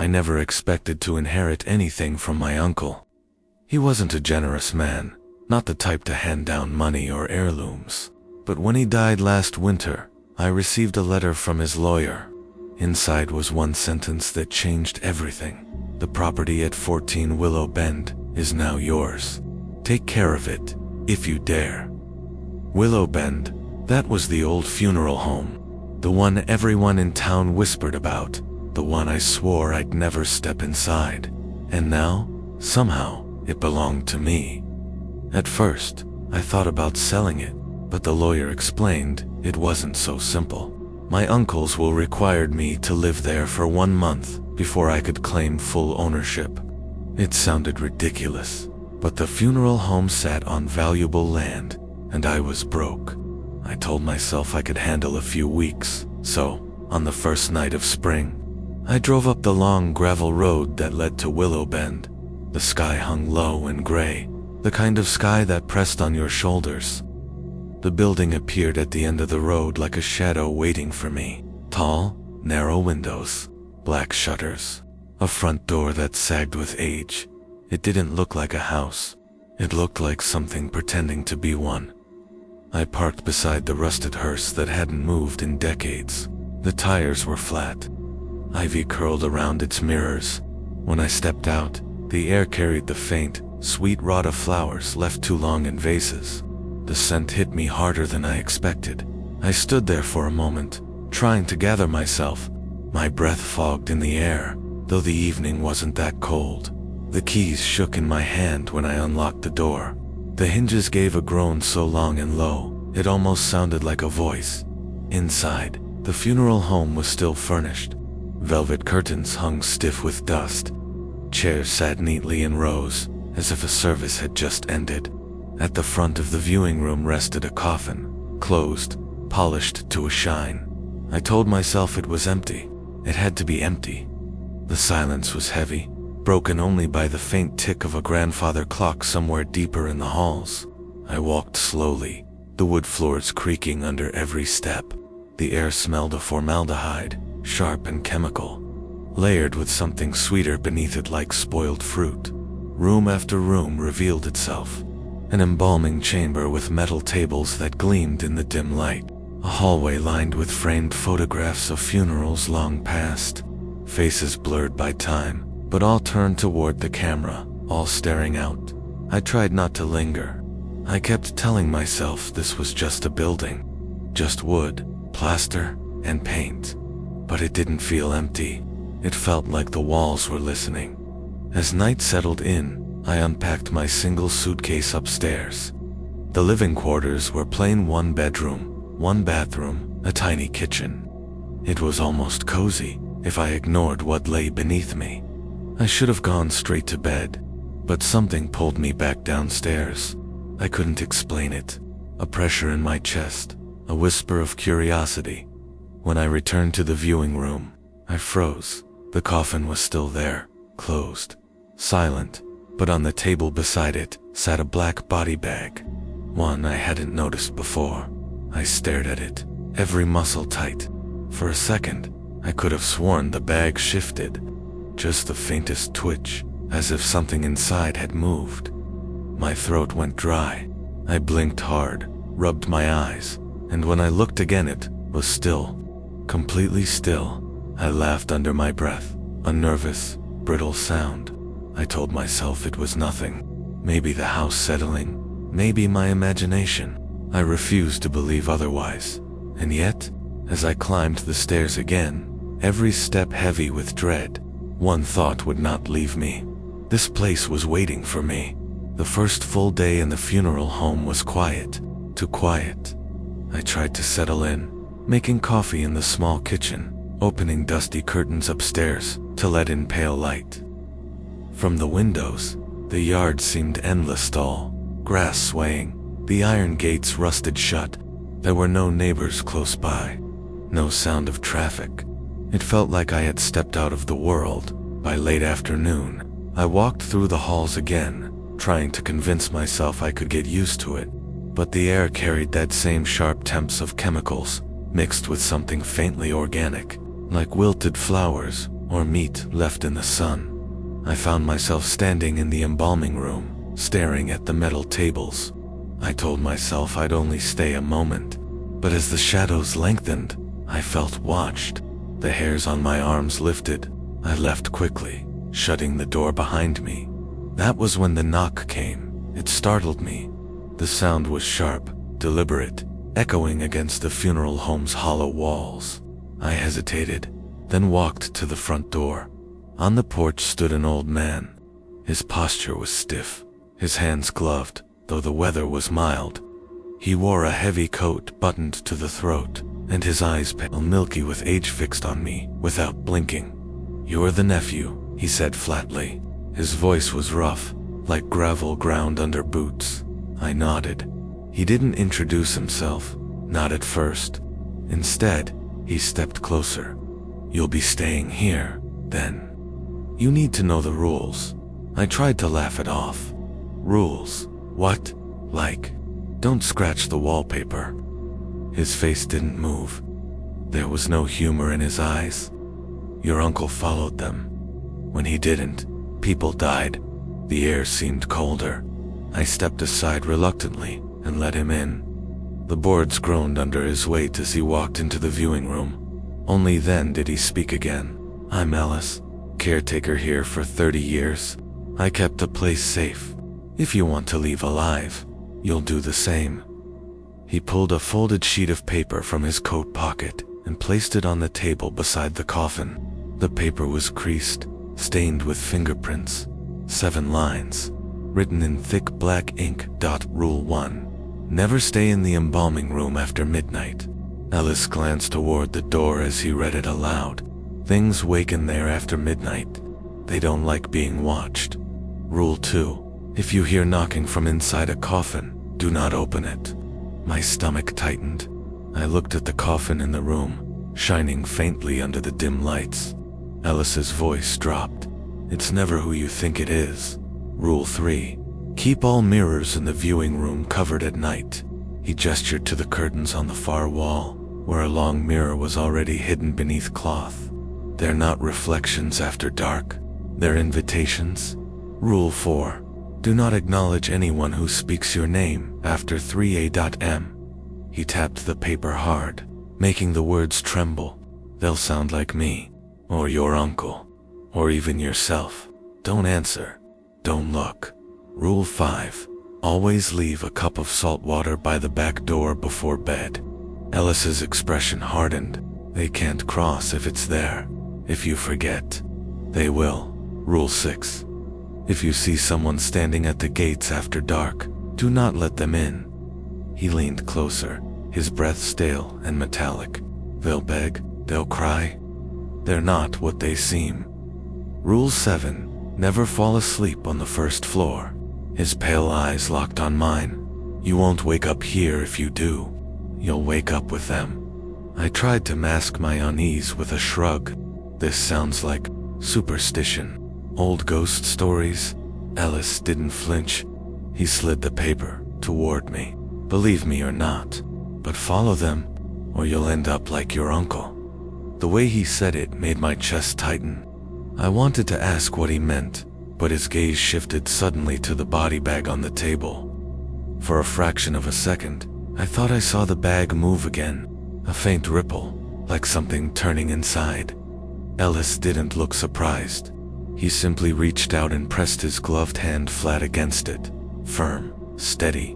I never expected to inherit anything from my uncle. He wasn't a generous man, not the type to hand down money or heirlooms. But when he died last winter, I received a letter from his lawyer. Inside was one sentence that changed everything. The property at 14 Willow Bend is now yours. Take care of it, if you dare. Willow Bend, that was the old funeral home. The one everyone in town whispered about. The one I swore I'd never step inside. And now, somehow, it belonged to me. At first, I thought about selling it, but the lawyer explained it wasn't so simple. My uncles will require me to live there for 1 month before I could claim full ownership. It sounded ridiculous, but the funeral home sat on valuable land, and I was broke. I told myself I could handle a few weeks, so, on the first night of spring, I drove up the long gravel road that led to Willow Bend. The sky hung low and gray, the kind of sky that pressed on your shoulders. The building appeared at the end of the road like a shadow waiting for me. Tall, narrow windows, black shutters, a front door that sagged with age. It didn't look like a house. It looked like something pretending to be one. I parked beside the rusted hearse that hadn't moved in decades. The tires were flat. Ivy curled around its mirrors. When I stepped out, the air carried the faint, sweet rot of flowers left too long in vases. The scent hit me harder than I expected. I stood there for a moment, trying to gather myself. My breath fogged in the air, though the evening wasn't that cold. The keys shook in my hand when I unlocked the door. The hinges gave a groan so long and low, it almost sounded like a voice. Inside, the funeral home was still furnished. Velvet curtains hung stiff with dust. Chairs sat neatly in rows, as if a service had just ended. At the front of the viewing room rested a coffin, closed, polished to a shine. I told myself it was empty. It had to be empty. The silence was heavy, broken only by the faint tick of a grandfather clock somewhere deeper in the halls. I walked slowly, the wood floors creaking under every step. The air smelled of formaldehyde, sharp and chemical, layered with something sweeter beneath it like spoiled fruit. Room after room revealed itself. An embalming chamber with metal tables that gleamed in the dim light. A hallway lined with framed photographs of funerals long past. Faces blurred by time, but all turned toward the camera, all staring out. I tried not to linger. I kept telling myself this was just a building. Just wood, plaster, and paint. But it didn't feel empty. It felt like the walls were listening. As night settled in, I unpacked my single suitcase upstairs. The living quarters were plain 1 bedroom, 1 bathroom, a tiny kitchen. It was almost cozy, if I ignored what lay beneath me. I should have gone straight to bed, but something pulled me back downstairs. I couldn't explain it. A pressure in my chest, a whisper of curiosity. When I returned to the viewing room, I froze. The coffin was still there, closed, silent. But on the table beside it sat a black body bag, one I hadn't noticed before. I stared at it, every muscle tight. For a second, I could have sworn the bag shifted, just the faintest twitch, as if something inside had moved. My throat went dry. I blinked hard, rubbed my eyes, and when I looked again it was still, completely still. I laughed under my breath, a nervous, brittle sound. I told myself it was nothing. Maybe the house settling, maybe my imagination. I refused to believe otherwise. And yet, as I climbed the stairs again, every step heavy with dread, one thought would not leave me. This place was waiting for me. The first full day in the funeral home was quiet, too quiet. I tried to settle in, making coffee in the small kitchen, opening dusty curtains upstairs to let in pale light. From the windows, the yard seemed endless tall, grass swaying, the iron gates rusted shut. There were no neighbors close by, no sound of traffic. It felt like I had stepped out of the world. By late afternoon, I walked through the halls again, trying to convince myself I could get used to it. But the air carried that same sharp temps of chemicals, mixed with something faintly organic, like wilted flowers, or meat left in the sun. I found myself standing in the embalming room, staring at the metal tables. I told myself I'd only stay a moment, but as the shadows lengthened, I felt watched. The hairs on my arms lifted. I left quickly, shutting the door behind me. That was when the knock came. It startled me. The sound was sharp, deliberate, echoing against the funeral home's hollow walls. I hesitated, then walked to the front door. On the porch stood an old man. His posture was stiff, his hands gloved, though the weather was mild. He wore a heavy coat buttoned to the throat, and his eyes pale milky with age fixed on me without blinking. "You're the nephew," he said flatly. His voice was rough, like gravel ground under boots. I nodded. He didn't introduce himself, not at first. Instead, he stepped closer. "You'll be staying here, then. You need to know the rules." I tried to laugh it off. "Rules? What? Like, don't scratch the wallpaper." His face didn't move. There was no humor in his eyes. "Your uncle followed them. When he didn't, people died." The air seemed colder. I stepped aside reluctantly and let him in. The boards groaned under his weight as he walked into the viewing room. Only then did he speak again. "I'm Ellis, caretaker here for 30 years. I kept the place safe. If you want to leave alive, you'll do the same." He pulled a folded sheet of paper from his coat pocket and placed it on the table beside the coffin. The paper was creased, stained with fingerprints. 7 lines, written in thick black ink. Rule 1. Never stay in the embalming room after midnight. Ellis glanced toward the door as he read it aloud. Things waken there after midnight. They don't like being watched. Rule 2. If you hear knocking from inside a coffin, do not open it. My stomach tightened. I looked at the coffin in the room, shining faintly under the dim lights. Ellis's voice dropped. "It's never who you think it is." Rule 3. Keep all mirrors in the viewing room covered at night. He gestured to the curtains on the far wall, where a long mirror was already hidden beneath cloth. "They're not reflections after dark. They're invitations." Rule 4. Do not acknowledge anyone who speaks your name after 3 a.m. He tapped the paper hard, making the words tremble. "They'll sound like me, or your uncle, or even yourself. Don't answer. Don't look." Rule 5. Always leave a cup of salt water by the back door before bed. Ellis's expression hardened. "They can't cross if it's there. If you forget, they will." Rule 6. If you see someone standing at the gates after dark, do not let them in. He leaned closer, his breath stale and metallic. "They'll beg, they'll cry. They're not what they seem." Rule 7. Never fall asleep on the first floor. His pale eyes locked on mine. "You won't wake up here if you do. You'll wake up with them." I tried to mask my unease with a shrug. "This sounds like superstition. Old ghost stories." Ellis didn't flinch. He slid the paper toward me. "Believe me or not, but follow them, or you'll end up like your uncle." The way he said it made my chest tighten. I wanted to ask what he meant, but his gaze shifted suddenly to the body bag on the table. For a fraction of a second, I thought I saw the bag move again, a faint ripple, like something turning inside. Ellis didn't look surprised. He simply reached out and pressed his gloved hand flat against it, firm, steady.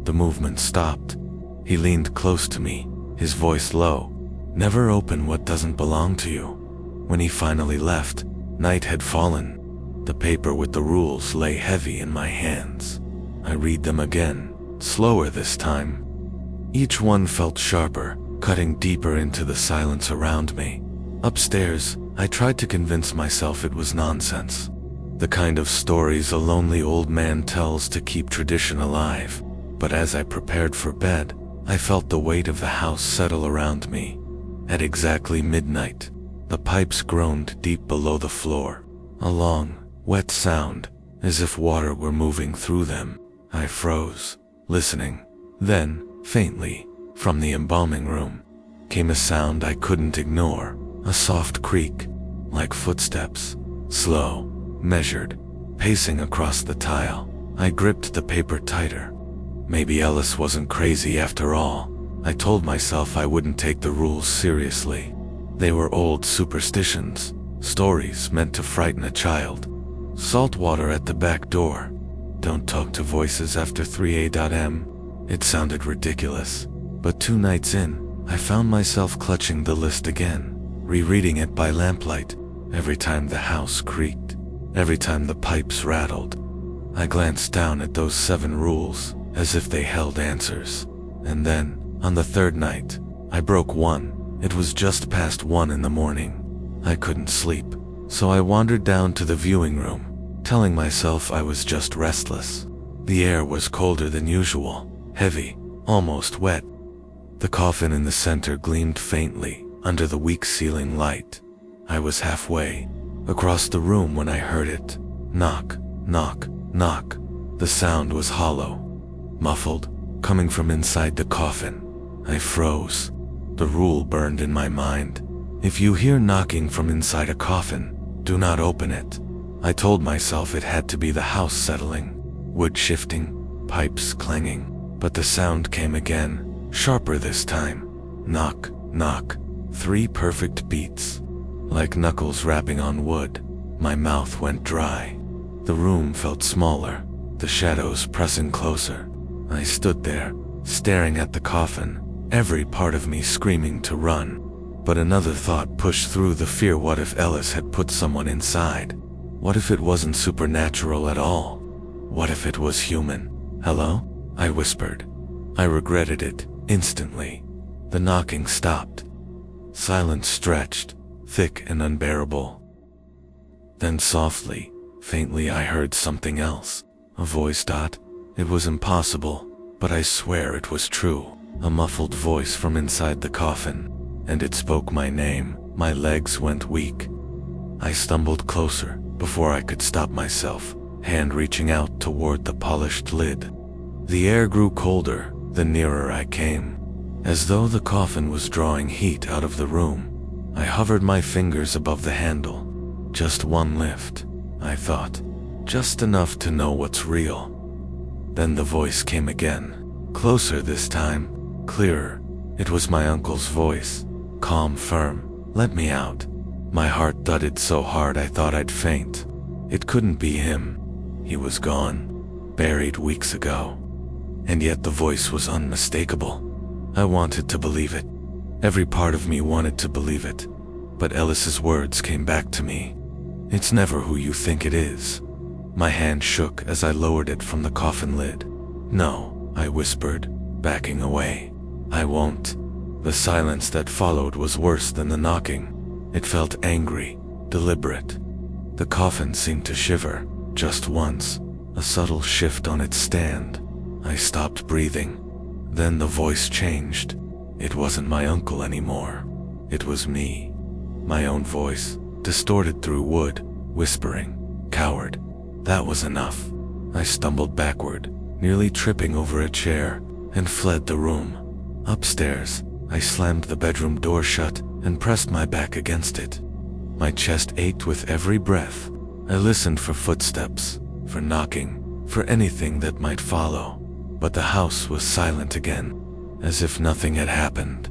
The movement stopped. He leaned close to me, his voice low. "Never open what doesn't belong to you." When he finally left, night had fallen. The paper with the rules lay heavy in my hands. I read them again, slower this time. Each one felt sharper, cutting deeper into the silence around me. Upstairs, I tried to convince myself it was nonsense. The kind of stories a lonely old man tells to keep tradition alive. But as I prepared for bed, I felt the weight of the house settle around me. At exactly midnight, the pipes groaned deep below the floor. A long, wet sound, as if water were moving through them. I froze, listening. Then, faintly, from the embalming room, came a sound I couldn't ignore. A soft creak, like footsteps, slow, measured, pacing across the tile. I gripped the paper tighter. Maybe Ellis wasn't crazy after all. I told myself I wouldn't take the rules seriously. They were old superstitions, stories meant to frighten a child. Salt water at the back door. Don't talk to voices after 3 a.m. It sounded ridiculous, but 2 nights in, I found myself clutching the list again, rereading it by lamplight, every time the house creaked, every time the pipes rattled. I glanced down at those 7 rules, as if they held answers. And then, on the 3rd night, I broke one. It was just past 1 in the morning. I couldn't sleep, so I wandered down to the viewing room, telling myself I was just restless. The air was colder than usual, heavy, almost wet. The coffin in the center gleamed faintly under the weak ceiling light. I was halfway across the room when I heard it. Knock, knock, knock. The sound was hollow, muffled, coming from inside the coffin. I froze. The rule burned in my mind. If you hear knocking from inside a coffin, do not open it. I told myself it had to be the house settling, wood shifting, pipes clanging. But the sound came again, sharper this time. Knock, knock. 3 perfect beats. Like knuckles rapping on wood. My mouth went dry. The room felt smaller, the shadows pressing closer. I stood there, staring at the coffin, every part of me screaming to run. But another thought pushed through the fear. What if Ellis had put someone inside? What if it wasn't supernatural at all? What if it was human? Hello? I whispered. I regretted it, instantly. The knocking stopped. Silence stretched, thick and unbearable. Then softly, faintly I heard something else. A voice. It was impossible, but I swear it was true. A muffled voice from inside the coffin, and it spoke my name. My legs went weak. I stumbled closer before I could stop myself, hand reaching out toward the polished lid. The air grew colder the nearer I came, as though the coffin was drawing heat out of the room. I hovered my fingers above the handle. Just one lift, I thought, just enough to know what's real. Then the voice came again, closer this time, clearer. It was my uncle's voice, calm, firm. Let me out. My heart thudded so hard I thought I'd faint. It couldn't be him. He was gone, buried weeks ago. And yet the voice was unmistakable. I wanted to believe it. Every part of me wanted to believe it. But Ellis's words came back to me. It's never who you think it is. My hand shook as I lowered it from the coffin lid. No, I whispered, backing away. I won't. The silence that followed was worse than the knocking. It felt angry, deliberate. The coffin seemed to shiver, just once, a subtle shift on its stand. I stopped breathing. Then the voice changed. It wasn't my uncle anymore. It was me. My own voice, distorted through wood, whispering, "Coward." That was enough. I stumbled backward, nearly tripping over a chair, and fled the room. Upstairs, I slammed the bedroom door shut and pressed my back against it. My chest ached with every breath. I listened for footsteps, for knocking, for anything that might follow. But the house was silent again, as if nothing had happened.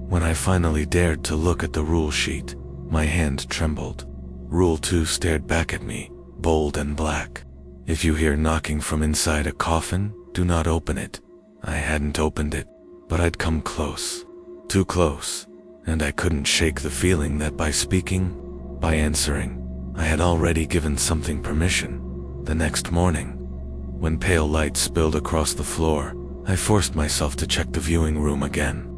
When I finally dared to look at the rule sheet, my hand trembled. Rule 2 stared back at me, bold and black. If you hear knocking from inside a coffin, do not open it. I hadn't opened it, but I'd come close. Too close. And I couldn't shake the feeling that by speaking, by answering, I had already given something permission. The next morning, when pale light spilled across the floor, I forced myself to check the viewing room again.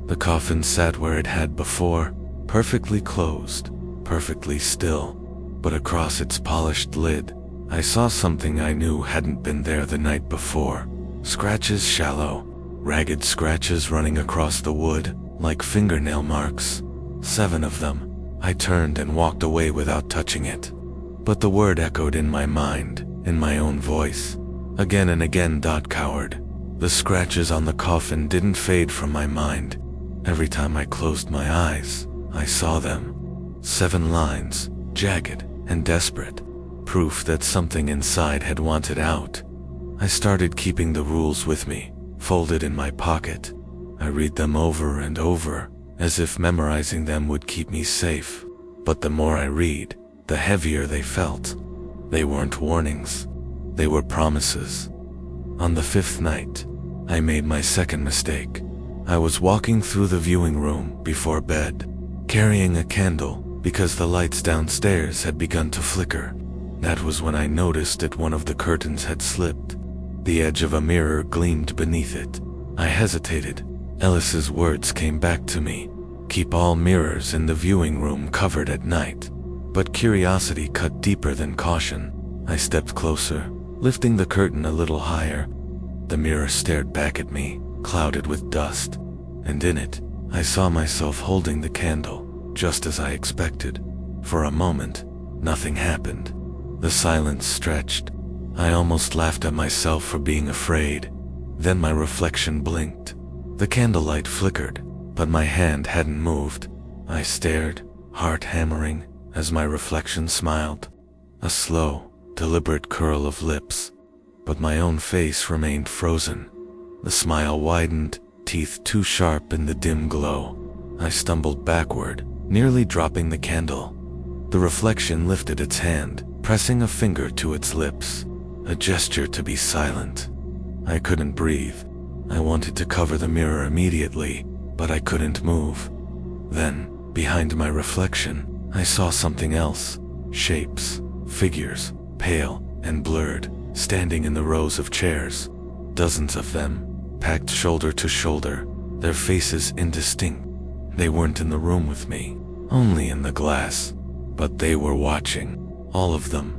The coffin sat where it had before, perfectly closed, perfectly still. But across its polished lid, I saw something I knew hadn't been there the night before. Scratches, shallow, ragged scratches running across the wood, like fingernail marks. 7 of them. I turned and walked away without touching it. But the word echoed in my mind, in my own voice. Again and again. Coward. The scratches on the coffin didn't fade from my mind. Every time I closed my eyes, I saw them. 7 lines, jagged and desperate, proof that something inside had wanted out. I started keeping the rules with me, folded in my pocket. I read them over and over, as if memorizing them would keep me safe. But the more I read, the heavier they felt. They weren't warnings, they were promises. On the 5th night, I made my second mistake. I was walking through the viewing room before bed, carrying a candle because the lights downstairs had begun to flicker. That was when I noticed that one of the curtains had slipped. The edge of a mirror gleamed beneath it. I hesitated. Ellis's words came back to me. Keep all mirrors in the viewing room covered at night. But curiosity cut deeper than caution. I stepped closer, lifting the curtain a little higher. The mirror stared back at me, clouded with dust, and in it, I saw myself holding the candle, just as I expected. For a moment, nothing happened. The silence stretched. I almost laughed at myself for being afraid. Then my reflection blinked. The candlelight flickered, but my hand hadn't moved. I stared, heart hammering, as my reflection smiled. A slow, deliberate curl of lips, but my own face remained frozen. The smile widened, teeth too sharp in the dim glow. I stumbled backward, nearly dropping the candle. The reflection lifted its hand, pressing a finger to its lips, a gesture to be silent. I couldn't breathe. I wanted to cover the mirror immediately, but I couldn't move. Then, behind my reflection, I saw something else. Shapes, figures, pale and blurred, standing in the rows of chairs. Dozens of them, packed shoulder to shoulder, their faces indistinct. They weren't in the room with me, only in the glass. But they were watching, all of them.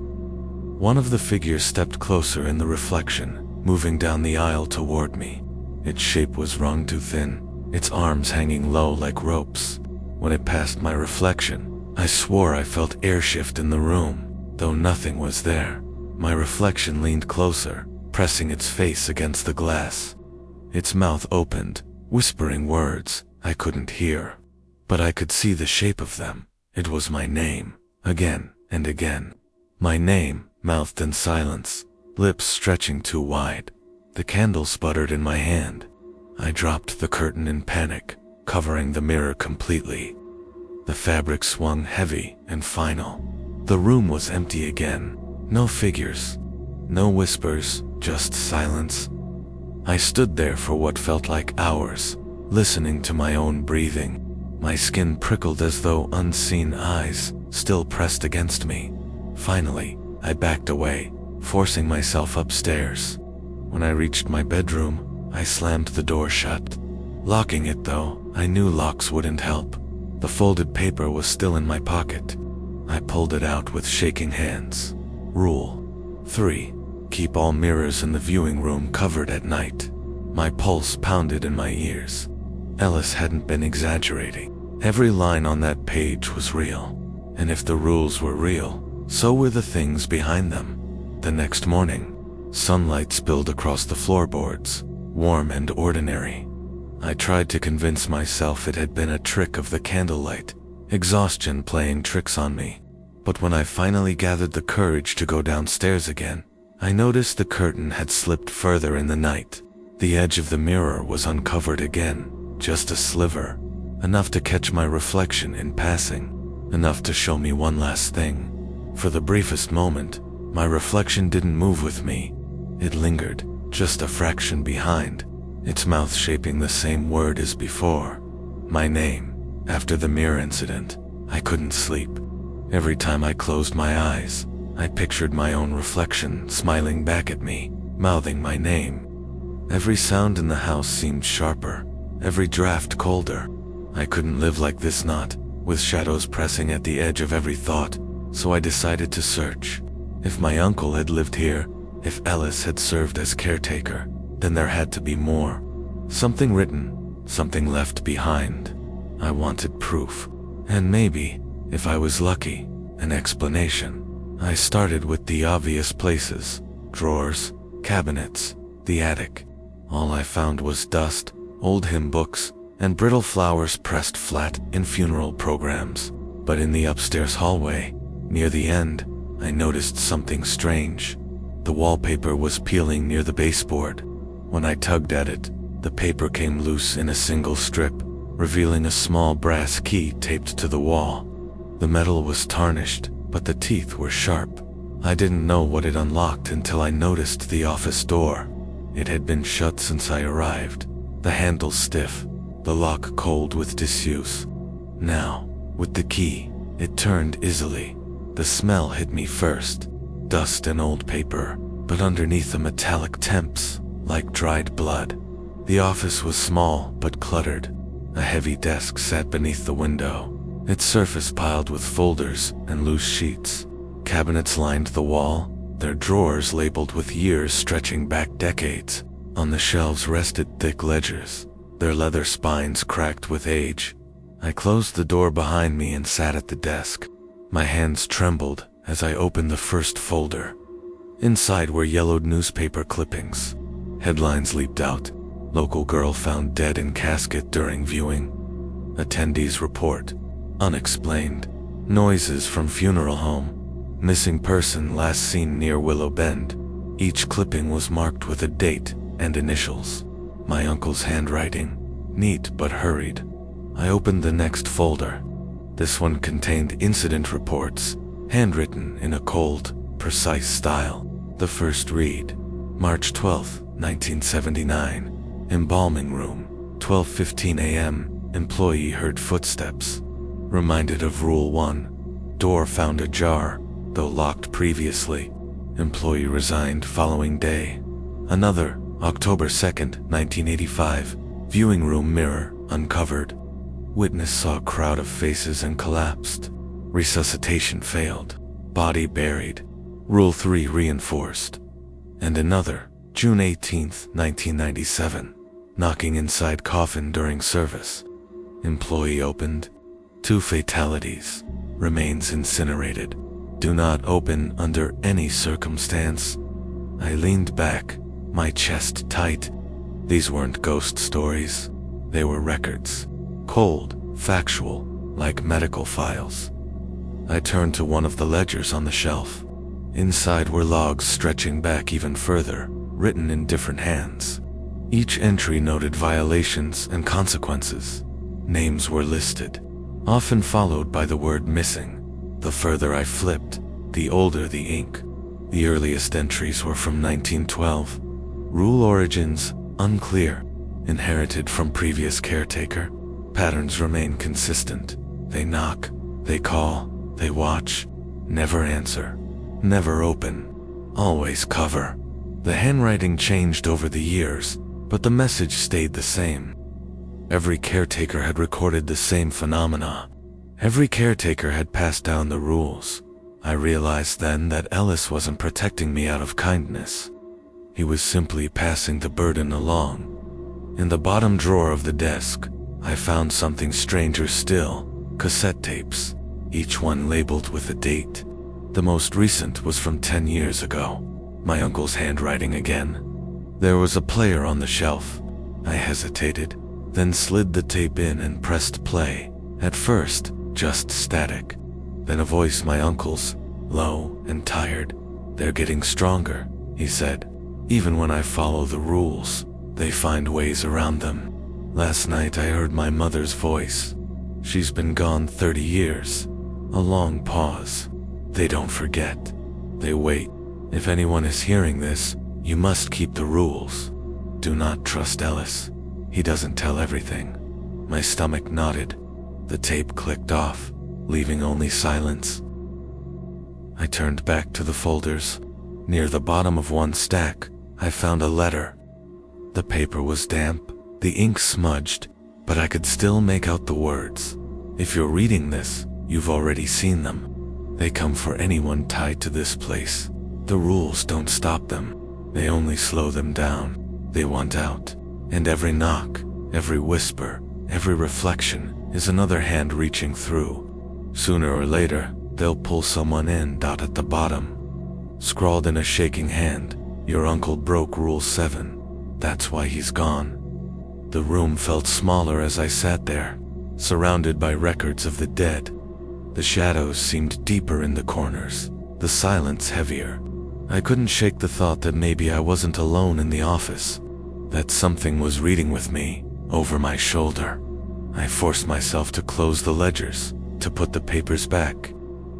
One of the figures stepped closer in the reflection, moving down the aisle toward me. Its shape was wrung too thin, its arms hanging low like ropes. When it passed my reflection, I swore I felt air shift in the room, though nothing was there. My reflection leaned closer, pressing its face against the glass. Its mouth opened, whispering words I couldn't hear, but I could see the shape of them. It was my name, again and again. My name, mouthed in silence, lips stretching too wide. The candle sputtered in my hand. I dropped the curtain in panic, covering the mirror completely. The fabric swung heavy and final. The room was empty again. No figures, no whispers, just silence. I stood there for what felt like hours, listening to my own breathing. My skin prickled as though unseen eyes still pressed against me. Finally, I backed away, forcing myself upstairs. When I reached my bedroom, I slammed the door shut. Locking it though, I knew locks wouldn't help. The folded paper was still in my pocket. I pulled it out with shaking hands. Rule 3. Keep all mirrors in the viewing room covered at night. My pulse pounded in my ears. Ellis hadn't been exaggerating. Every line on that page was real. And if the rules were real, so were the things behind them. The next morning, sunlight spilled across the floorboards, warm and ordinary. I tried to convince myself it had been a trick of the candlelight, exhaustion playing tricks on me. But when I finally gathered the courage to go downstairs again, I noticed the curtain had slipped further in the night. The edge of the mirror was uncovered again, just a sliver, enough to catch my reflection in passing, enough to show me one last thing. For the briefest moment, my reflection didn't move with me. It lingered, just a fraction behind, its mouth shaping the same word as before. My name. After the mirror incident, I couldn't sleep. Every time I closed my eyes, I pictured my own reflection smiling back at me, mouthing my name. Every sound in the house seemed sharper, every draft colder. I couldn't live like this, not with shadows pressing at the edge of every thought, so I decided to search. If my uncle had lived here, if Ellis had served as caretaker, then there had to be more. Something written, something left behind. I wanted proof, and maybe, if I was lucky, an explanation. I started with the obvious places: drawers, cabinets, the attic. All I found was dust, old hymn books, and brittle flowers pressed flat in funeral programs. But in the upstairs hallway, near the end, I noticed something strange. The wallpaper was peeling near the baseboard. When I tugged at it, the paper came loose in a single strip, revealing a small brass key taped to the wall. The metal was tarnished, but the teeth were sharp. I didn't know what it unlocked until I noticed the office door. It had been shut since I arrived, the handle stiff, the lock cold with disuse. Now, with the key, it turned easily. The smell hit me first, dust and old paper, but underneath the metallic temps, like dried blood. The office was small but cluttered. A heavy desk sat beneath the window, its surface piled with folders and loose sheets. Cabinets lined the wall, their drawers labeled with years stretching back decades. On the shelves rested thick ledgers, their leather spines cracked with age. I closed the door behind me and sat at the desk. My hands trembled as I opened the first folder. Inside were yellowed newspaper clippings. Headlines leaped out. Local girl found dead in casket during viewing. Attendees report. Unexplained. Noises from funeral home. Missing person last seen near Willow Bend. Each clipping was marked with a date and initials. My uncle's handwriting. Neat but hurried. I opened the next folder. This one contained incident reports, handwritten in a cold, precise style. The first read. March 12, 1979. Embalming room, 12:15 a.m. Employee heard footsteps. Reminded of Rule 1. Door found ajar, though locked previously. Employee resigned following day. Another, October 2nd, 1985. Viewing room mirror uncovered. Witness saw a crowd of faces and collapsed. Resuscitation failed. Body buried. Rule 3 reinforced. And another, June 18, 1997. Knocking inside coffin during service. Employee opened. 2 fatalities. Remains incinerated. Do not open under any circumstance. I leaned back, my chest tight. These weren't ghost stories. They were records. Cold, factual, like medical files. I turned to one of the ledgers on the shelf. Inside were logs stretching back even further, written in different hands. Each entry noted violations and consequences. Names were listed, often followed by the word missing. The further I flipped, the older the ink. The earliest entries were from 1912. Rule origins, unclear. Inherited from previous caretaker. Patterns remain consistent. They knock, they call, they watch. Never answer. Never open. Always cover. The handwriting changed over the years, but the message stayed the same. Every caretaker had recorded the same phenomena. Every caretaker had passed down the rules. I realized then that Ellis wasn't protecting me out of kindness. He was simply passing the burden along. In the bottom drawer of the desk, I found something stranger still, cassette tapes, each one labeled with a date. The most recent was from 10 years ago. My uncle's handwriting again. There was a player on the shelf. I hesitated, then slid the tape in and pressed play. At first, just static. Then a voice, my uncle's, low and tired. "They're getting stronger," he said. "Even when I follow the rules, they find ways around them." Last night I heard my mother's voice. She's been gone 30 years. A long pause. They don't forget. They wait. If anyone is hearing this, you must keep the rules. Do not trust Ellis. He doesn't tell everything. My stomach knotted. The tape clicked off, leaving only silence. I turned back to the folders. Near the bottom of one stack, I found a letter. The paper was damp, the ink smudged, but I could still make out the words. If you're reading this, you've already seen them. They come for anyone tied to this place. The rules don't stop them. They only slow them down. They want out. And every knock, every whisper, every reflection is another hand reaching through. Sooner or later, they'll pull someone in. At the bottom, scrawled in a shaking hand, "Your uncle broke Rule 7. That's why he's gone." The room felt smaller as I sat there, surrounded by records of the dead. The shadows seemed deeper in the corners, the silence heavier. I couldn't shake the thought that maybe I wasn't alone in the office, that something was reading with me, over my shoulder. I forced myself to close the ledgers, to put the papers back.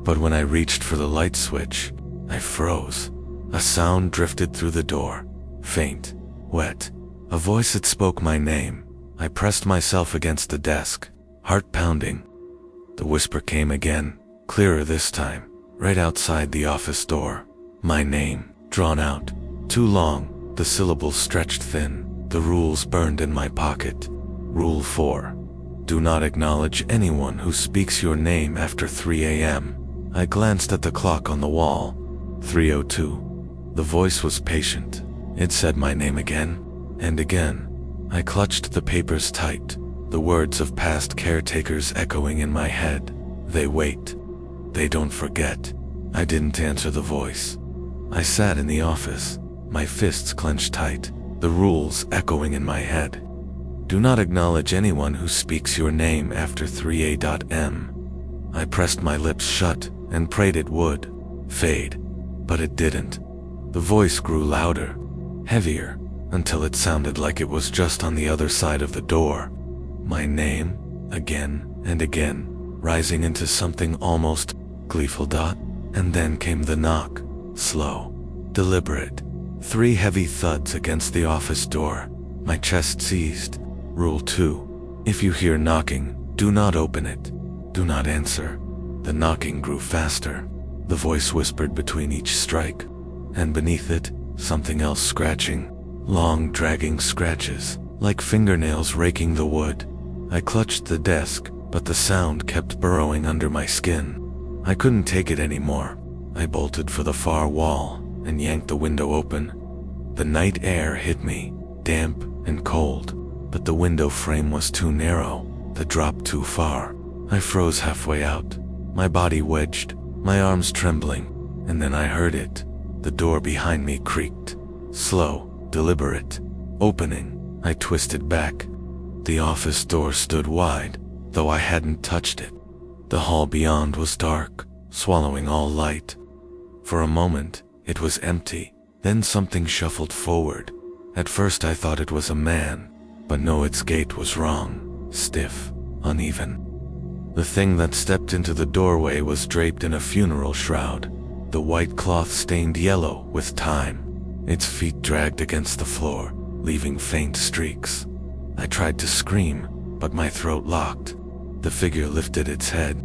But when I reached for the light switch, I froze. A sound drifted through the door, faint, wet. A voice that spoke my name. I pressed myself against the desk, heart pounding. The whisper came again, clearer this time, right outside the office door. My name, drawn out, too long, the syllables stretched thin, the rules burned in my pocket. Rule 4. Do not acknowledge anyone who speaks your name after 3 a.m. I glanced at the clock on the wall. 3:02. The voice was patient. It said my name again and again. I clutched the papers tight, the words of past caretakers echoing in my head. They wait. They don't forget. I didn't answer the voice. I sat in the office, my fists clenched tight, the rules echoing in my head. Do not acknowledge anyone who speaks your name after 3 a.m. I pressed my lips shut and prayed it would fade, but it didn't. The voice grew louder, heavier, until it sounded like it was just on the other side of the door. My name, again and again, rising into something almost gleeful. And then came the knock, slow, deliberate. 3 heavy thuds against the office door. My chest seized. Rule 2. If you hear knocking, do not open it. Do not answer. The knocking grew faster. The voice whispered between each strike, and beneath it, something else scratching. Long, dragging scratches, like fingernails raking the wood. I clutched the desk, but the sound kept burrowing under my skin. I couldn't take it anymore. I bolted for the far wall and yanked the window open. The night air hit me, damp and cold, but the window frame was too narrow, the drop too far. I froze halfway out, my body wedged, my arms trembling, and then I heard it. The door behind me creaked, slow, deliberate, opening. I twisted back. The office door stood wide, though I hadn't touched it. The hall beyond was dark, swallowing all light. For a moment, it was empty. Then something shuffled forward. At first I thought it was a man, but no, its gait was wrong, stiff, uneven. The thing that stepped into the doorway was draped in a funeral shroud, the white cloth stained yellow with time. Its feet dragged against the floor, leaving faint streaks. I tried to scream, but my throat locked. The figure lifted its head.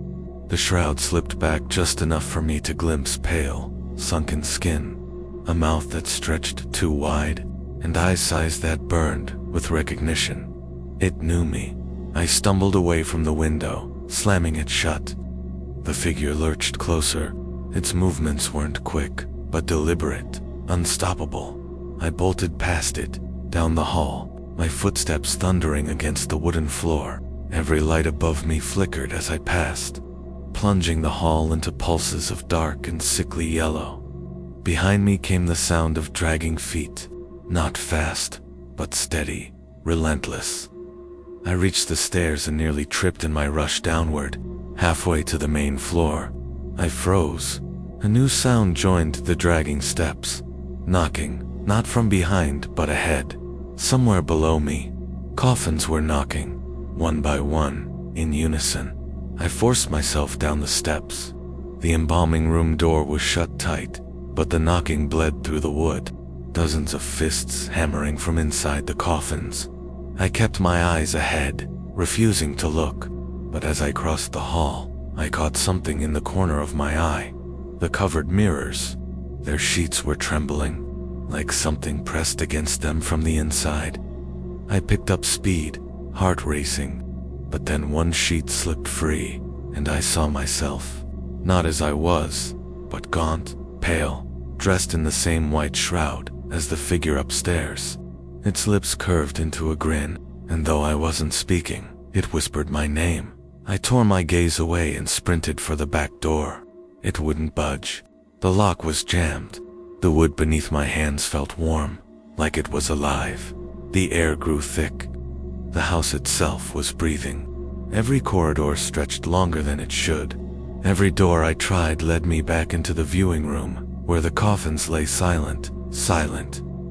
The shroud slipped back just enough for me to glimpse pale, sunken skin, a mouth that stretched too wide, and eyes that burned with recognition. It knew me. I stumbled away from the window, slamming it shut. The figure lurched closer. Its movements weren't quick, but deliberate, unstoppable. I bolted past it, down the hall, my footsteps thundering against the wooden floor. Every light above me flickered as I passed, plunging the hall into pulses of dark and sickly yellow. Behind me came the sound of dragging feet, not fast, but steady, relentless. I reached the stairs and nearly tripped in my rush downward. Halfway to the main floor, I froze. A new sound joined the dragging steps. Knocking, not from behind, but ahead. Somewhere below me, coffins were knocking, one by one, in unison. I forced myself down the steps. The embalming room door was shut tight, but the knocking bled through the wood, dozens of fists hammering from inside the coffins. I kept my eyes ahead, refusing to look, but as I crossed the hall, I caught something in the corner of my eye. The covered mirrors. Their sheets were trembling, like something pressed against them from the inside. I picked up speed, heart racing, but then one sheet slipped free, and I saw myself, not as I was, but gaunt, pale, dressed in the same white shroud as the figure upstairs. Its lips curved into a grin, and though I wasn't speaking, it whispered my name. I tore my gaze away and sprinted for the back door. It wouldn't budge. The lock was jammed. The wood beneath my hands felt warm, like it was alive. The air grew thick. The house itself was breathing. Every corridor stretched longer than it should. Every door I tried led me back into the viewing room, where the coffins lay silent,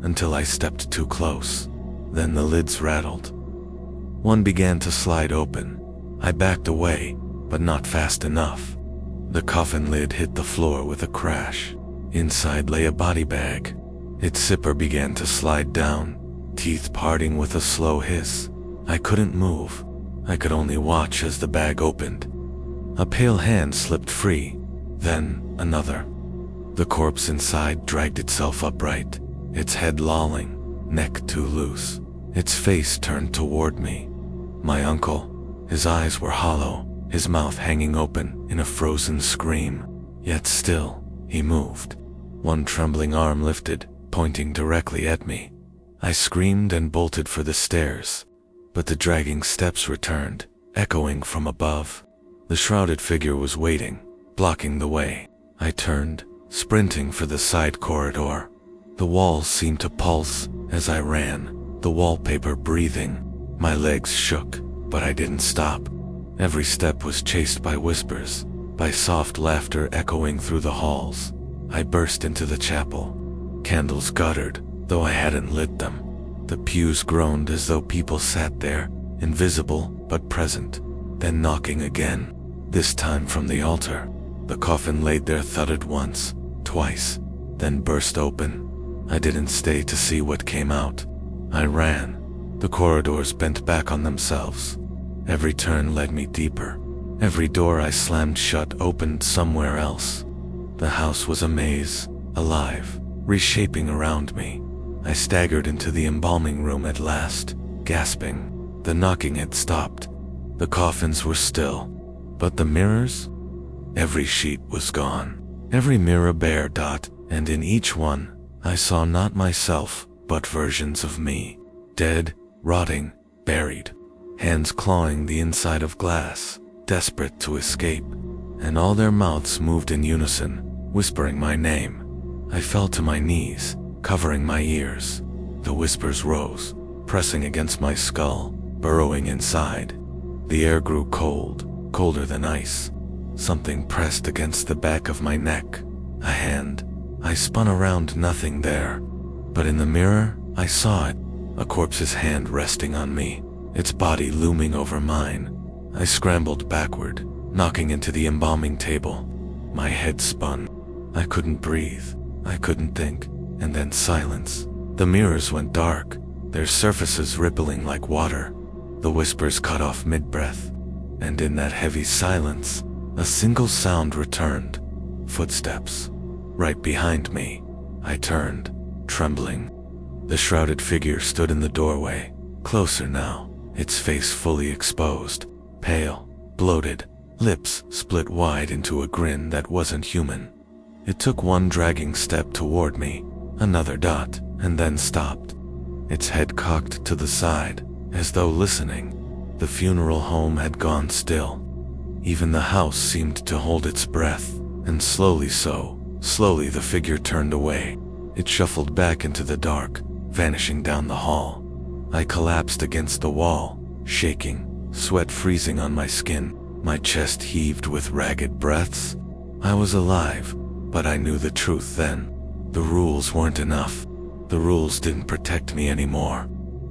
until I stepped too close. Then the lids rattled. One began to slide open. I backed away, but not fast enough. The coffin lid hit the floor with a crash. Inside lay a body bag. Its zipper began to slide down, teeth parting with a slow hiss. I couldn't move. I could only watch as the bag opened. A pale hand slipped free, then another. The corpse inside dragged itself upright, its head lolling, neck too loose. Its face turned toward me. My uncle. His eyes were hollow, his mouth hanging open in a frozen scream. Yet still, he moved. One trembling arm lifted, pointing directly at me. I screamed and bolted for the stairs, but the dragging steps returned, echoing from above. The shrouded figure was waiting, blocking the way. I turned, sprinting for the side corridor. The walls seemed to pulse as I ran, the wallpaper breathing. My legs shook, but I didn't stop. Every step was chased by whispers, by soft laughter echoing through the halls. I burst into the chapel. Candles guttered, though I hadn't lit them. The pews groaned as though people sat there, invisible but present. Then knocking again, this time from the altar. The coffin laid there thudded once, twice, then burst open. I didn't stay to see what came out. I ran. The corridors bent back on themselves. Every turn led me deeper. Every door I slammed shut opened somewhere else. The house was a maze, alive, reshaping around me. I staggered into the embalming room at last, gasping. The knocking had stopped. The coffins were still. But the mirrors? Every sheet was gone. Every mirror bare dot, and in each one, I saw not myself, but versions of me. Dead, rotting, buried. Hands clawing the inside of glass, desperate to escape. And all their mouths moved in unison, whispering my name. I fell to my knees, covering my ears. The whispers rose, pressing against my skull, burrowing inside. The air grew cold, colder than ice. Something pressed against the back of my neck. A hand. I spun around, nothing there. But in the mirror, I saw it. A corpse's hand resting on me, its body looming over mine. I scrambled backward, knocking into the embalming table. My head spun. I couldn't breathe. I couldn't think. And then silence. The mirrors went dark, their surfaces rippling like water. The whispers cut off mid-breath. And in that heavy silence, a single sound returned. Footsteps. Right behind me. I turned, trembling. The shrouded figure stood in the doorway, closer now, its face fully exposed, pale, bloated, lips split wide into a grin that wasn't human. It took one dragging step toward me, another dot, and then stopped. Its head cocked to the side, as though listening. The funeral home had gone still. Even the house seemed to hold its breath, and slowly the figure turned away. It shuffled back into the dark, vanishing down the hall. I collapsed against the wall, shaking, sweat freezing on my skin. My chest heaved with ragged breaths. I was alive, but I knew the truth then. The rules weren't enough. The rules didn't protect me anymore.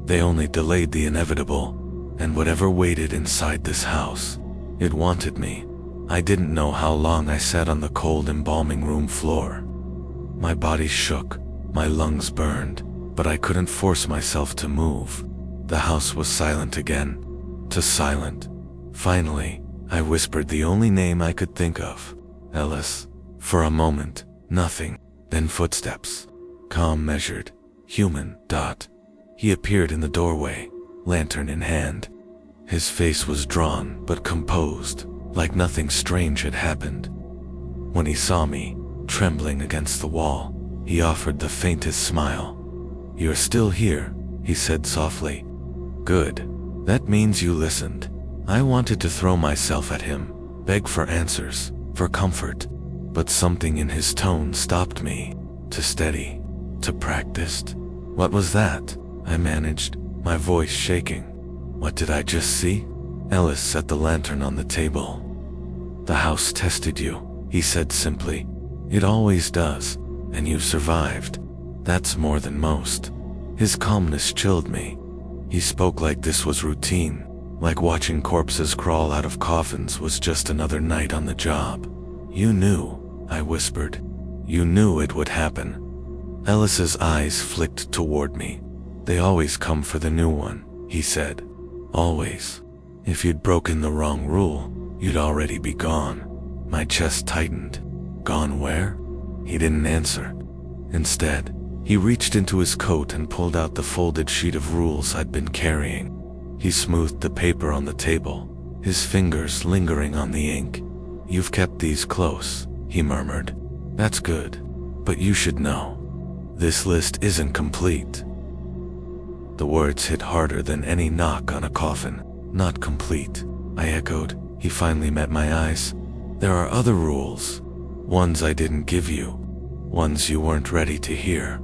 They only delayed the inevitable, and whatever waited inside this house, it wanted me. I didn't know how long I sat on the cold embalming room floor. My body shook, my lungs burned, but I couldn't force myself to move. The house was silent again. Too silent. Finally, I whispered the only name I could think of. Ellis. For a moment, nothing. Then footsteps. Calm, measured, human, dot. He appeared in the doorway, lantern in hand. His face was drawn but composed, like nothing strange had happened. When he saw me, trembling against the wall, he offered the faintest smile. "You're still here," he said softly. "Good. That means you listened." I wanted to throw myself at him, beg for answers, for comfort, but something in his tone stopped me. Too steady, too practiced. "What was that?" I managed, my voice shaking. "What did I just see?" Ellis set the lantern on the table. "The house tested you," he said simply. "It always does, and you survived. That's more than most." His calmness chilled me. He spoke like this was routine, like watching corpses crawl out of coffins was just another night on the job. "You knew," I whispered. "You knew it would happen." Ellis's eyes flicked toward me. "They always come for the new one," he said. "Always. If you'd broken the wrong rule, you'd already be gone." My chest tightened. Gone where? He didn't answer. Instead, he reached into his coat and pulled out the folded sheet of rules I'd been carrying. He smoothed the paper on the table, his fingers lingering on the ink. "You've kept these close," he murmured. "That's good. But you should know. This list isn't complete." The words hit harder than any knock on a coffin. "Not complete," I echoed. He finally met my eyes. "There are other rules. Ones I didn't give you. Ones you weren't ready to hear."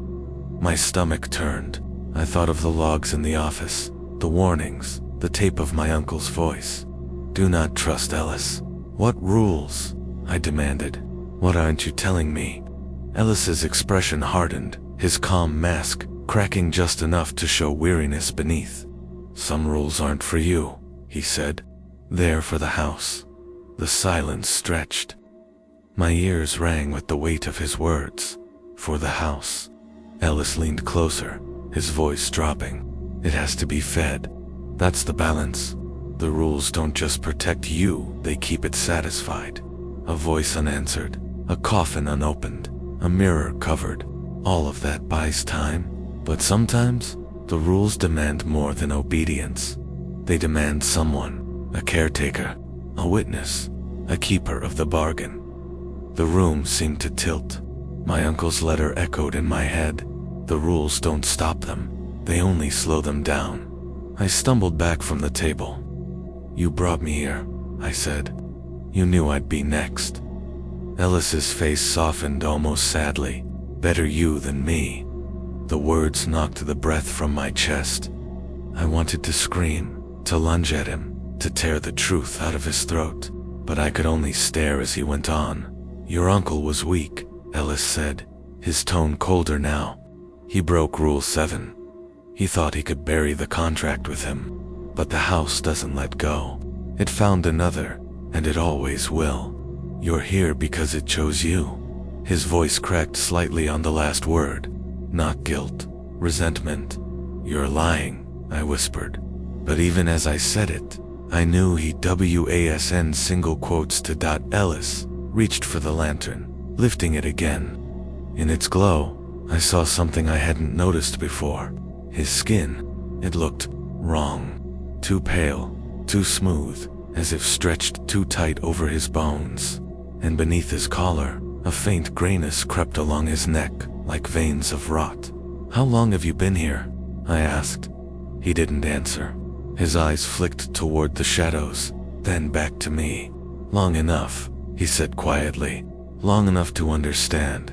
My stomach turned. I thought of the logs in the office, the warnings, the tape of my uncle's voice. "Do not trust Ellis." "What rules?" I demanded. "What aren't you telling me?" Ellis's expression hardened, his calm mask cracking just enough to show weariness beneath. "Some rules aren't for you," he said. "They're for the house." The silence stretched. My ears rang with the weight of his words. "For the house." Ellis leaned closer, his voice dropping. "It has to be fed. That's the balance. The rules don't just protect you, they keep it satisfied." A voice unanswered, a coffin unopened, a mirror covered. All of that buys time. But sometimes, the rules demand more than obedience. They demand someone, a caretaker, a witness, a keeper of the bargain. The room seemed to tilt. My uncle's letter echoed in my head. The rules don't stop them, they only slow them down. I stumbled back from the table. "You brought me here," I said. "You knew I'd be next." Ellis's face softened almost sadly. "Better you than me." The words knocked the breath from my chest. I wanted to scream, to lunge at him, to tear the truth out of his throat, but I could only stare as he went on. "Your uncle was weak," Ellis said, his tone colder now. "He broke Rule 7. He thought he could bury the contract with him. But the house doesn't let go. It found another, and it always will. You're here because it chose you." His voice cracked slightly on the last word. "Not guilt, resentment." "You're lying," I whispered. But even as I said it, I knew he WASN single quotes to dot. Ellis reached for the lantern, lifting it again. In its glow, I saw something I hadn't noticed before. His skin, it looked wrong. Too pale, too smooth, as if stretched too tight over his bones. And beneath his collar, a faint grayness crept along his neck, like veins of rot. "How long have you been here?" I asked. He didn't answer. His eyes flicked toward the shadows, then back to me. "Long enough," he said quietly. "Long enough to understand.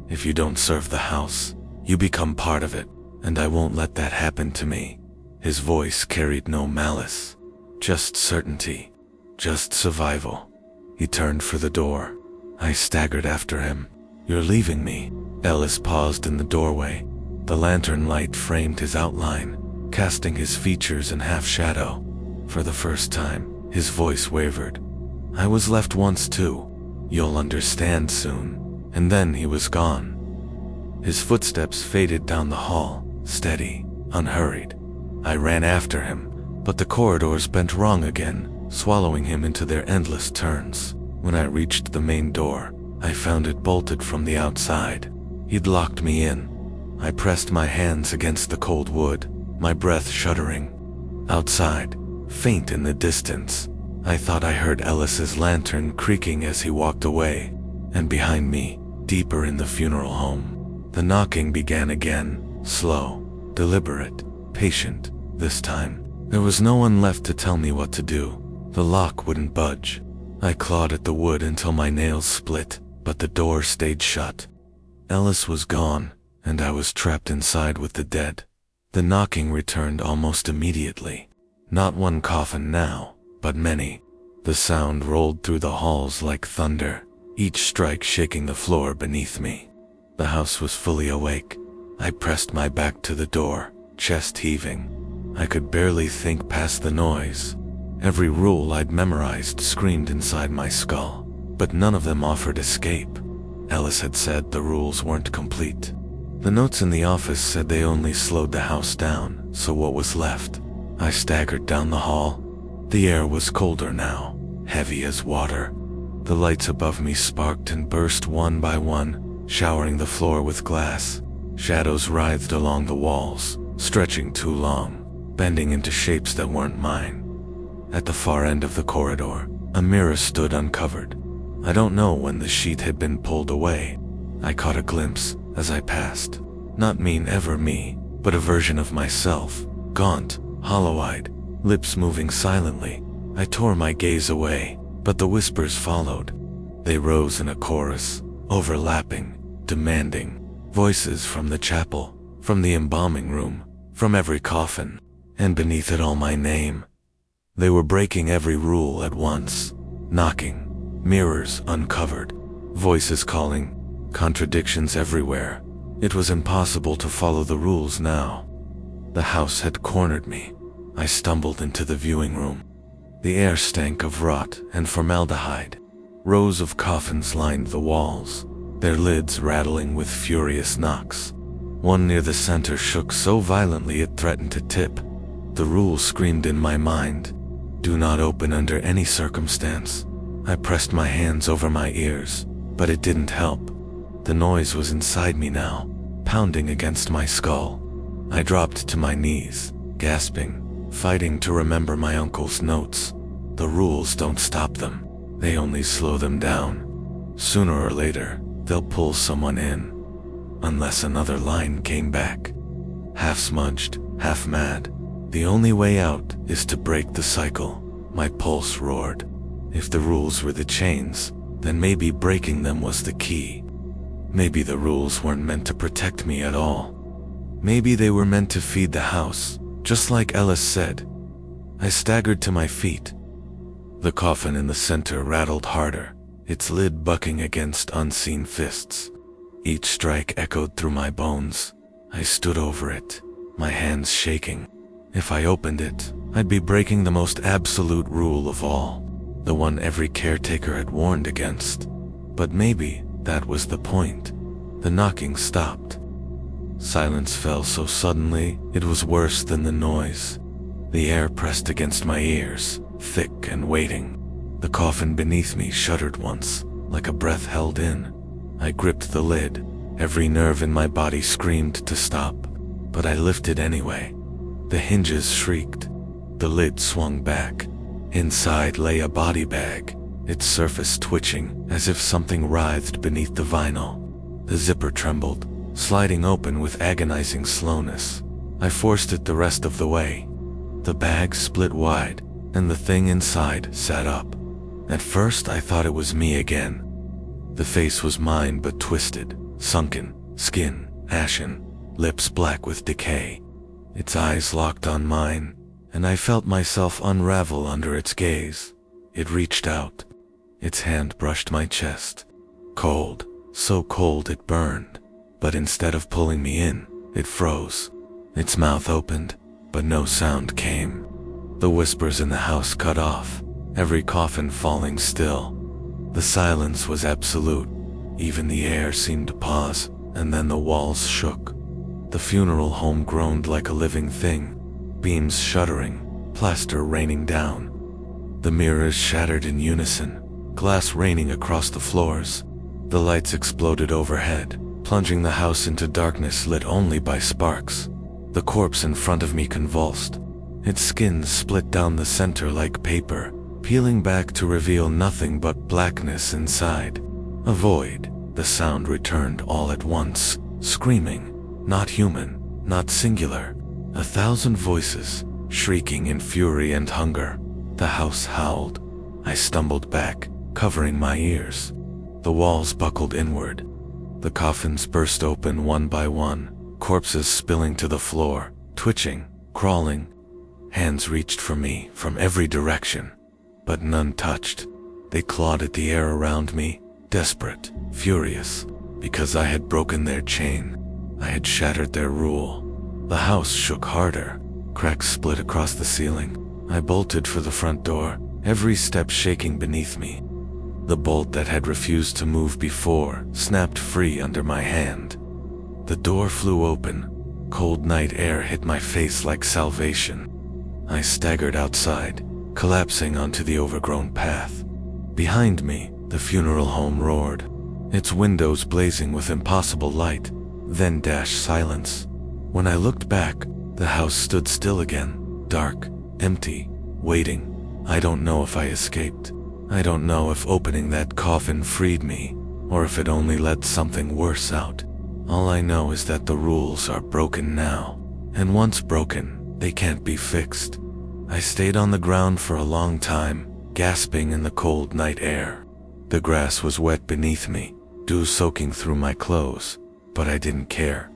If you don't serve the house, you become part of it, and I won't let that happen to me." His voice carried no malice, just certainty, just survival. He turned for the door. I staggered after him. "You're leaving me." Ellis paused in the doorway. The lantern light framed his outline, casting his features in half shadow. For the first time, his voice wavered. "I was left once too. You'll understand soon." And then he was gone. His footsteps faded down the hall, steady, unhurried. I ran after him, but the corridors bent wrong again, swallowing him into their endless turns. When I reached the main door, I found it bolted from the outside. He'd locked me in. I pressed my hands against the cold wood, my breath shuddering. Outside, faint in the distance, I thought I heard Ellis's lantern creaking as he walked away. And behind me, deeper in the funeral home, the knocking began again, slow, deliberate, patient. This time, there was no one left to tell me what to do. The lock wouldn't budge. I clawed at the wood until my nails split, but the door stayed shut. Ellis was gone, and I was trapped inside with the dead. The knocking returned almost immediately. Not one coffin now, but many. The sound rolled through the halls like thunder, each strike shaking the floor beneath me. The house was fully awake. I pressed my back to the door, chest heaving. I could barely think past the noise. Every rule I'd memorized screamed inside my skull, but none of them offered escape. Ellis had said the rules weren't complete. The notes in the office said they only slowed the house down, so what was left? I staggered down the hall. The air was colder now, heavy as water. The lights above me sparked and burst one by one, showering the floor with glass. Shadows writhed along the walls, stretching too long, bending into shapes that weren't mine. At the far end of the corridor, a mirror stood uncovered. I don't know when the sheet had been pulled away. I caught a glimpse as I passed. Not me, never me, but a version of myself, gaunt, hollow-eyed, lips moving silently. I tore my gaze away, but the whispers followed. They rose in a chorus, overlapping, demanding. Voices from the chapel, from the embalming room, from every coffin, and beneath it all my name. They were breaking every rule at once, knocking, mirrors uncovered, voices calling, contradictions everywhere. It was impossible to follow the rules now. The house had cornered me. I stumbled into the viewing room. The air stank of rot and formaldehyde. Rows of coffins lined the walls, their lids rattling with furious knocks. One near the center shook so violently it threatened to tip. The rule screamed in my mind, "Do not open under any circumstance." I pressed my hands over my ears, but it didn't help. The noise was inside me now, pounding against my skull. I dropped to my knees, gasping, fighting to remember my uncle's notes. The rules don't stop them, they only slow them down. Sooner or later, they'll pull someone in. Unless another line came back. Half smudged, half mad. The only way out is to break the cycle. My pulse roared. If the rules were the chains, then maybe breaking them was the key. Maybe the rules weren't meant to protect me at all. Maybe they were meant to feed the house, just like Ellis said. I staggered to my feet. The coffin in the center rattled harder, its lid bucking against unseen fists. Each strike echoed through my bones. I stood over it, my hands shaking. If I opened it, I'd be breaking the most absolute rule of all, the one every caretaker had warned against. But maybe that was the point. The knocking stopped. Silence fell so suddenly, it was worse than the noise. The air pressed against my ears, thick and waiting. The coffin beneath me shuddered once, like a breath held in. I gripped the lid. Every nerve in my body screamed to stop, but I lifted anyway. The hinges shrieked. The lid swung back. Inside lay a body bag, its surface twitching as if something writhed beneath the vinyl. The zipper trembled, sliding open with agonizing slowness. I forced it the rest of the way. The bag split wide, and the thing inside sat up. At first I thought it was me again. The face was mine but twisted, sunken, skin ashen, lips black with decay. Its eyes locked on mine, and I felt myself unravel under its gaze. It reached out. Its hand brushed my chest. Cold, so cold it burned. But instead of pulling me in, it froze. Its mouth opened, but no sound came. The whispers in the house cut off, every coffin falling still. The silence was absolute. Even the air seemed to pause, and then the walls shook. The funeral home groaned like a living thing, beams shuddering, plaster raining down. The mirrors shattered in unison, glass raining across the floors. The lights exploded overhead, plunging the house into darkness lit only by sparks. The corpse in front of me convulsed. Its skin split down the center like paper, peeling back to reveal nothing but blackness inside. A void. The sound returned all at once, screaming. Not human, not singular. 1,000 voices, shrieking in fury and hunger. The house howled. I stumbled back, covering my ears. The walls buckled inward. The coffins burst open one by one, corpses spilling to the floor, twitching, crawling. Hands reached for me from every direction. but none touched. They clawed at the air around me, desperate, furious, because I had broken their chain. I had shattered their rule. The house shook harder. Cracks split across the ceiling. I bolted for the front door, every step shaking beneath me. The bolt that had refused to move before snapped free under my hand. The door flew open. Cold night air hit my face like salvation. I staggered outside, collapsing onto the overgrown path. Behind me, the funeral home roared, its windows blazing with impossible light, then silence. When I looked back, the house stood still again, dark, empty, waiting. I don't know if I escaped. I don't know if opening that coffin freed me, or if it only let something worse out. All I know is that the rules are broken now, and once broken, they can't be fixed. I stayed on the ground for a long time, gasping in the cold night air. The grass was wet beneath me, dew soaking through my clothes, but I didn't care.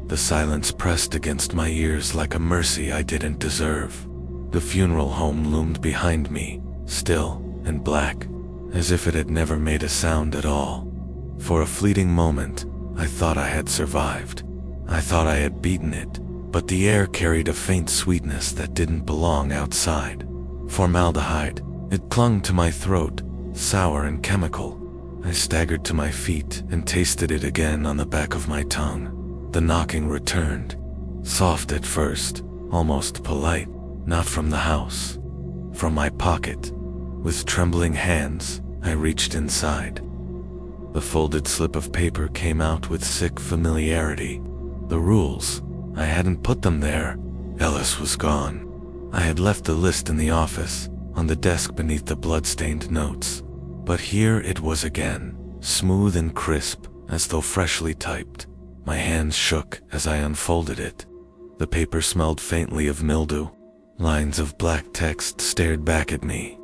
The silence pressed against my ears like a mercy I didn't deserve. The funeral home loomed behind me, still and black, as if it had never made a sound at all. For a fleeting moment, I thought I had survived. I thought I had beaten it, but the air carried a faint sweetness that didn't belong outside. Formaldehyde. It clung to my throat, sour and chemical. I staggered to my feet and tasted it again on the back of my tongue. The knocking returned, soft at first, almost polite, not from the house, from my pocket. With trembling hands, I reached inside. The folded slip of paper came out with sick familiarity. The rules. I hadn't put them there. Ellis was gone. I had left the list in the office, on the desk beneath the blood-stained notes. But here it was again, smooth and crisp, as though freshly typed. My hands shook as I unfolded it. The paper smelled faintly of mildew. Lines of black text stared back at me.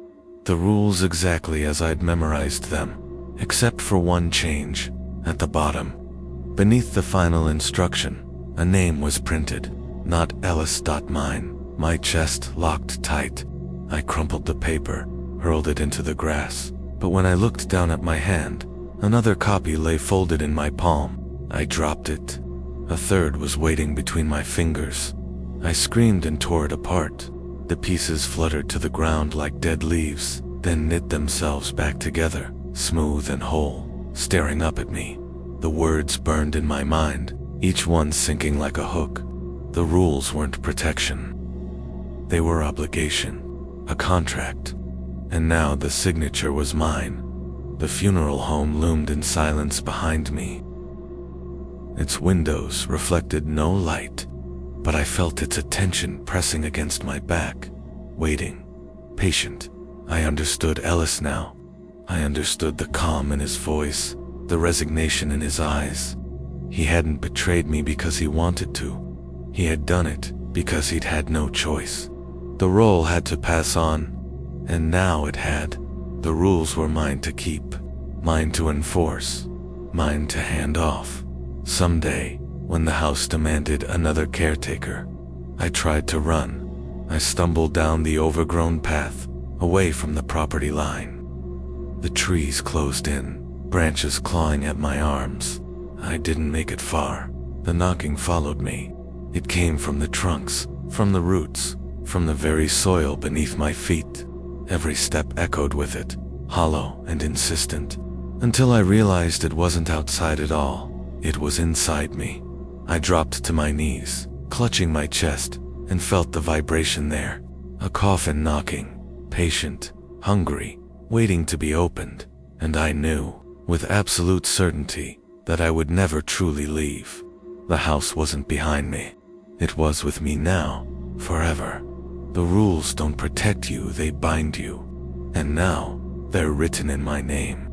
The rules exactly as I'd memorized them, except for one change. At the bottom, beneath the final instruction, a name was printed, not Ellis. Mine. My chest locked tight. I crumpled the paper, hurled it into the grass, but when I looked down at my hand, another copy lay folded in my palm. I dropped it. A third was waiting between my fingers. I screamed and tore it apart. The pieces fluttered to the ground like dead leaves, then knit themselves back together, smooth and whole, staring up at me. The words burned in my mind, each one sinking like a hook. The rules weren't protection. They were obligation, a contract. And now the signature was mine. The funeral home loomed in silence behind me. Its windows reflected no light, but I felt its attention pressing against my back, waiting, patient. I understood Ellis now. I understood the calm in his voice, the resignation in his eyes. He hadn't betrayed me because he wanted to. He had done it because he'd had no choice. The role had to pass on, and now it had. The rules were mine to keep, mine to enforce, mine to hand off. Someday, when the house demanded another caretaker, I tried to run. I stumbled down the overgrown path, away from the property line. The trees closed in, branches clawing at my arms. I didn't make it far. The knocking followed me. It came from the trunks, from the roots, from the very soil beneath my feet. Every step echoed with it, hollow and insistent, until I realized it wasn't outside at all. It was inside me. I dropped to my knees, clutching my chest, and felt the vibration there. A coffin knocking, patient, hungry, waiting to be opened. And I knew, with absolute certainty, that I would never truly leave. The house wasn't behind me. It was with me now, forever. The rules don't protect you, they bind you. And now, they're written in my name.